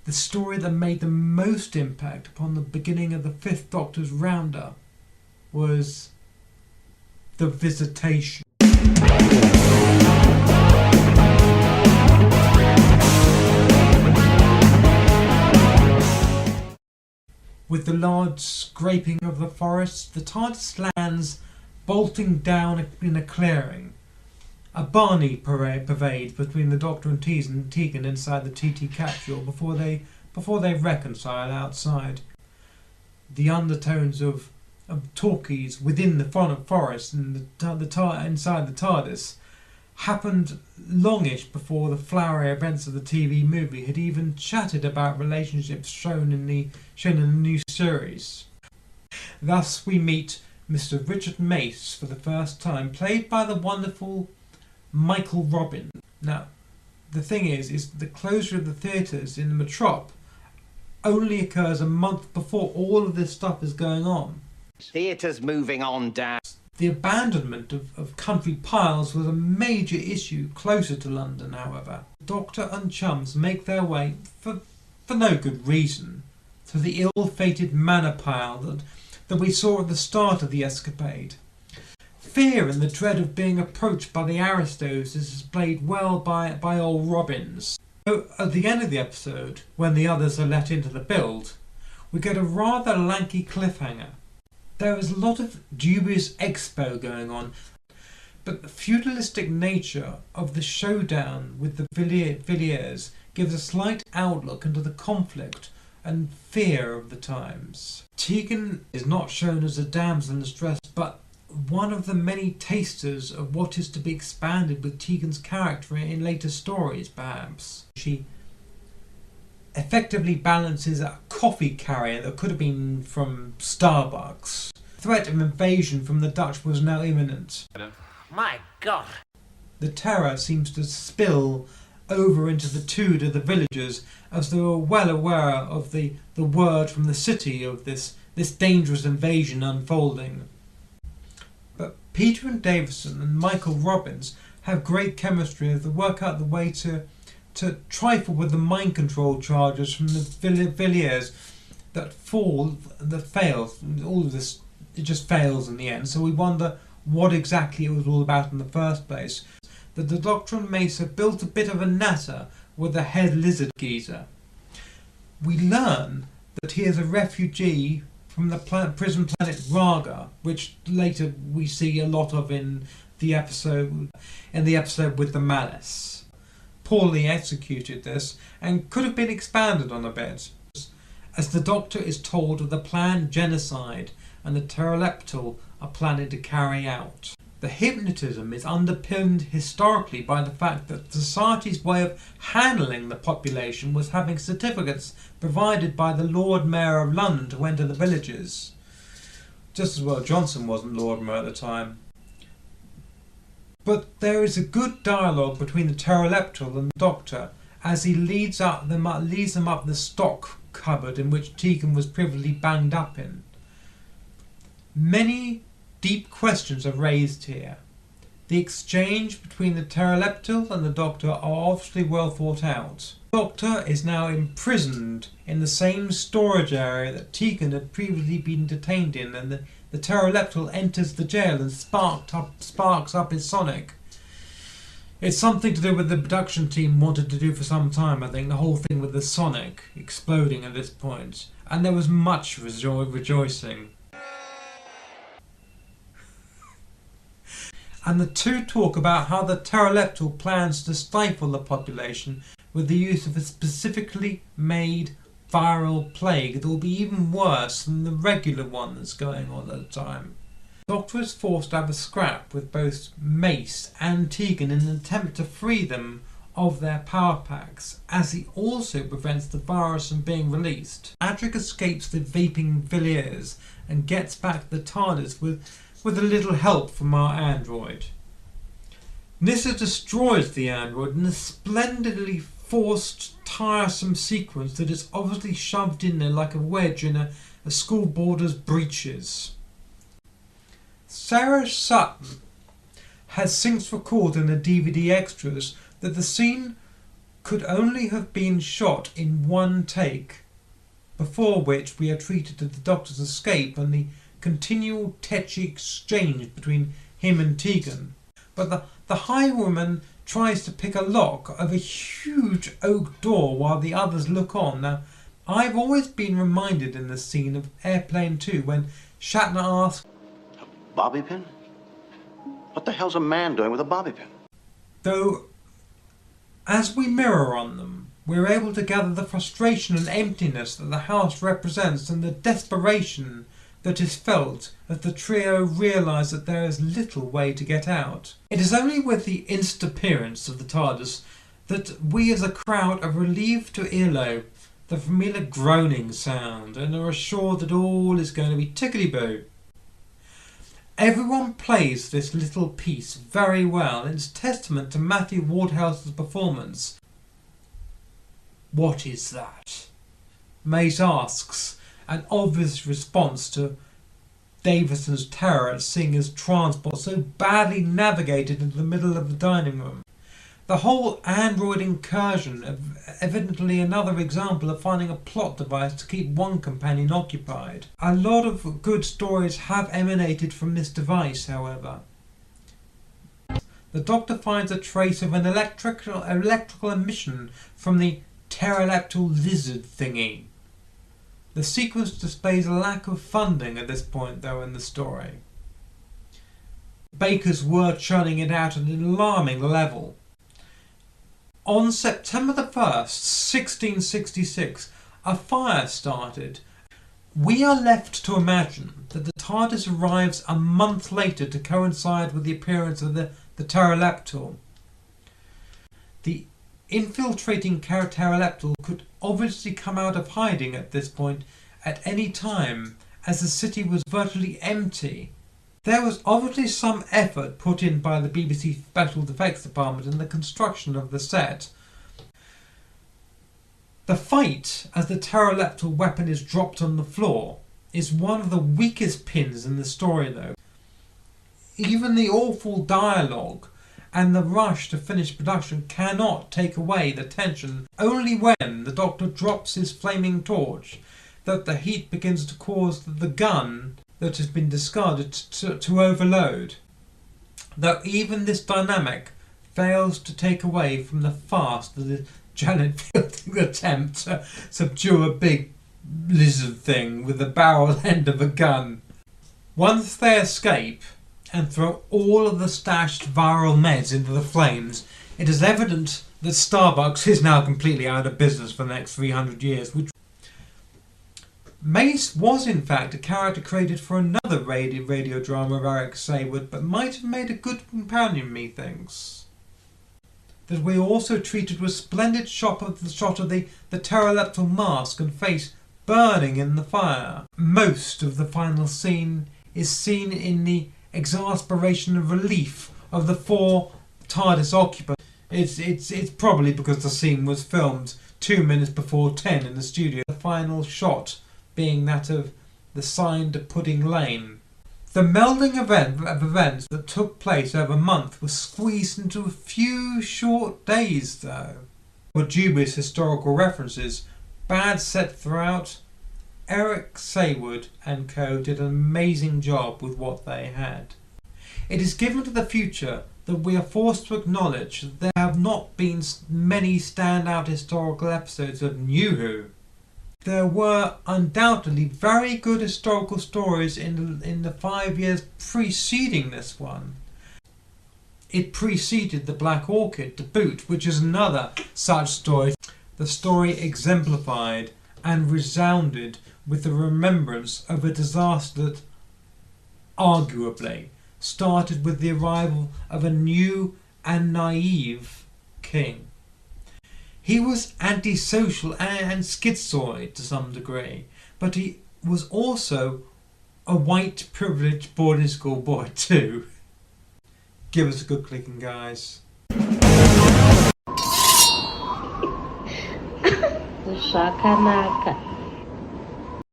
the story that made the most impact upon the beginning of the Fifth Doctor's roundup was the Visitation. With the large scraping of the forest, the TARDIS lands bolting down in a clearing. A Barney pervades between the Doctor and Tegan inside the TT capsule before they reconcile outside. The undertones of talkies within the forest and inside the TARDIS happened longish before the flowery events of the TV movie had even chatted about relationships shown in the new series. Thus we meet Mr. Richard Mace for the first time, played by the wonderful Michael Robin. Now, the thing is the closure of the theatres in the Metrop only occurs a month before all of this stuff is going on. Theatre's moving on, Dad. The abandonment of country piles was a major issue closer to London, however. Doctor and chums make their way, for no good reason, to the ill-fated manor pile that we saw at the start of the escapade. Fear and the dread of being approached by the aristos is displayed well by old Robbins. So at the end of the episode, when the others are let into the build, we get a rather lanky cliffhanger. There is a lot of dubious expo going on, but the feudalistic nature of the showdown with the Villiers gives a slight outlook into the conflict and fear of the times. Tegan is not shown as a damsel in distress, but one of the many tasters of what is to be expanded with Tegan's character in later stories, perhaps. She effectively balances a coffee carrier that could have been from Starbucks. The threat of invasion from the Dutch was now imminent. My God! The terror seems to spill over into the Tudor, the villagers, as they were well aware of the word from the city of this dangerous invasion unfolding. But Peter and Davison and Michael Robbins have great chemistry as they work out the way to trifle with the mind control charges from the Villiers that fails. All of this, it just fails in the end. So we wonder what exactly it was all about in the first place. That the Doctor and Mace have built a bit of a natter with the head lizard geezer. We learn that he is a refugee from the prison planet Raga, which later we see a lot of in the episode with the Malice. Poorly executed this, and could have been expanded on a bit, as the Doctor is told of the planned genocide and the Pteroleptal are planning to carry out. The hypnotism is underpinned historically by the fact that society's way of handling the population was having certificates provided by the Lord Mayor of London to enter the villages. Just as well Johnson wasn't Lord Mayor at the time. But there is a good dialogue between the Pteroleptal and the Doctor as he leads them up the stock cupboard in which Tegan was previously banged up in. Many deep questions are raised here. The exchange between the Pteroleptal and the Doctor are obviously well thought out. The Doctor is now imprisoned in the same storage area that Tegan had previously been detained in, and the Pteroleptal enters the jail and sparks up his sonic. It's something to do with the production team wanted to do for some time, I think, the whole thing with the sonic exploding at this point. And there was much rejoicing. And the two talk about how the Pteroleptal plans to stifle the population with the use of a specifically made viral plague that will be even worse than the regular one that's going on at the time. The Doctor is forced to have a scrap with both Mace and Tegan in an attempt to free them of their power packs, as he also prevents the virus from being released. Adric escapes the vaping Villiers and gets back to the TARDIS with a little help from our android. Nyssa destroys the android in a splendidly forced, tiresome sequence that is obviously shoved in there like a wedge in a school boarder's breeches. Sarah Sutton has since recalled in the DVD extras that the scene could only have been shot in one take, before which we are treated to the Doctor's escape and the continual tetchy exchange between him and Tegan. But the highwayman tries to pick a lock of a huge oak door while the others look on. Now, I've always been reminded in this scene of Airplane 2 when Shatner asks, "A bobby pin? What the hell's a man doing with a bobby pin?" Though, as we mirror on them, we're able to gather the frustration and emptiness that the house represents and the desperation that is felt as the trio realise that there is little way to get out. It is only with the instant appearance of the TARDIS that we as a crowd are relieved to earlobe the familiar groaning sound and are assured that all is going to be tickety-boo. Everyone plays this little piece very well, and it's testament to Matthew Wardhouse's performance. "What is that?" Mace asks, an obvious response to Davison's terror at seeing his transport so badly navigated into the middle of the dining room. The whole android incursion evidently another example of finding a plot device to keep one companion occupied. A lot of good stories have emanated from this device, however. The Doctor finds a trace of an electrical emission from the pteroleptal lizard thingy. The sequence displays a lack of funding at this point, though, in the story. Bakers were churning it out at an alarming level. On September the 1st, 1666, a fire started. We are left to imagine that the TARDIS arrives a month later to coincide with the appearance of the pteroleptal. The infiltrating pteroleptal could obviously come out of hiding at this point at any time, as the city was virtually empty. There was obviously some effort put in by the BBC Special Effects Department in the construction of the set. The fight, as the pteroleptal weapon is dropped on the floor, is one of the weakest pins in the story, though. Even the awful dialogue and the rush to finish production cannot take away the tension. Only when the Doctor drops his flaming torch that the heat begins to cause the gun that has been discarded to overload. Though even this dynamic fails to take away from the fast that is Janet Fielding's attempt to subdue a big lizard thing with the barrel end of a gun. Once they escape and throw all of the stashed viral meds into the flames, it is evident that Starbucks is now completely out of business for the next 300 years. Mace was in fact a character created for another radio drama of Eric Saywood, but might have made a good companion, methinks. That we also treated with splendid shot of the pteroleptal mask and face burning in the fire. Most of the final scene is seen in the exasperation and relief of the four TARDIS occupants. It's probably because the scene was filmed 2 minutes before 10 in the studio. The final shot being that of the sign to Pudding Lane. The melding of events that took place over a month was squeezed into a few short days, though. For dubious historical references, bad set throughout, Eric Saywood and co did an amazing job with what they had. It is given to the future that we are forced to acknowledge that there have not been many standout historical episodes of New Who. There were undoubtedly very good historical stories in the 5 years preceding this one. It preceded The Black Orchid to boot, which is another such story. The story exemplified and resounded with the remembrance of a disaster that arguably started with the arrival of a new and naive king. He was antisocial and schizoid to some degree, but he was also a white privileged boarding school boy too. Give us a good clicking, guys. Shakanaka.